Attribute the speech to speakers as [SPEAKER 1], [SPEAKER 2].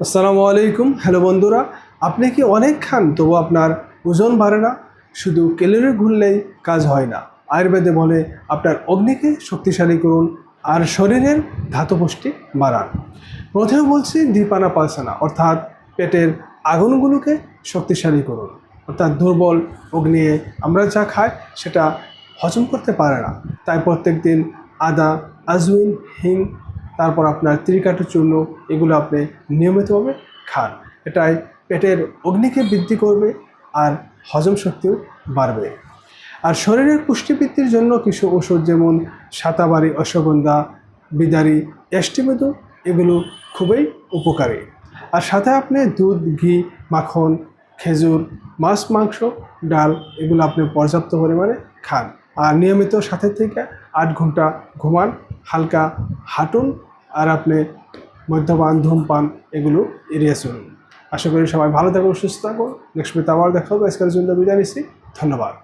[SPEAKER 1] আসসালামু আলাইকুম। হ্যালো বন্ধুরা, আপনি কি অনেক খান তবু আপনার ওজন বাড়ে না? শুধু ক্যালোরি গুনলেই কাজ হয় না। আয়ুর্বেদে বলে আপনার অগ্নিকে শক্তিশালী করুন আর শরীরের ধাতুপুষ্টি বাড়ান। প্রথমে বলছি দীপানা পালসানা, অর্থাৎ পেটের আগুনগুলোকে শক্তিশালী করুন। অর্থাৎ দুর্বল অগ্নি আমরা যা খাই সেটা হজম করতে পারে না, তাই প্রত্যেক দিন আদা, আজওয়াইন, হিং, তারপর আপনার ত্রিকাটু চূর্ণ এগুলো আপনি নিয়মিতভাবে খান। এটাই পেটের অগ্নিকে বৃদ্ধি করবে আর হজম শক্তিও বাড়বে। আর শরীরের পুষ্টিবৃদ্ধির জন্য কিছু ওষুধ যেমন সাতাবারি, অশ্বগন্ধা, বিদারি, অ্যাস্টিমেদু এগুলো খুবই উপকারী। আর সাথে আপনি দুধ, ঘি, মাখন, খেজুর, মাছ, মাংস, ডাল এগুলো আপনি পর্যাপ্ত পরিমাণে খান। আর নিয়মিত সাথে থেকে 8 ঘন্টা ঘুমান, হালকা হাঁটুন আর আপনি মদ্যপান, ধূমপান এগুলো এড়িয়ে চলুন। আশা করি সবাই ভালো থাকুন, সুস্থ থাকুন। নেক্সট ভিডিওতে আবার দেখা হবে। আজকের জন্য বিদায় নিচ্ছি। ধন্যবাদ।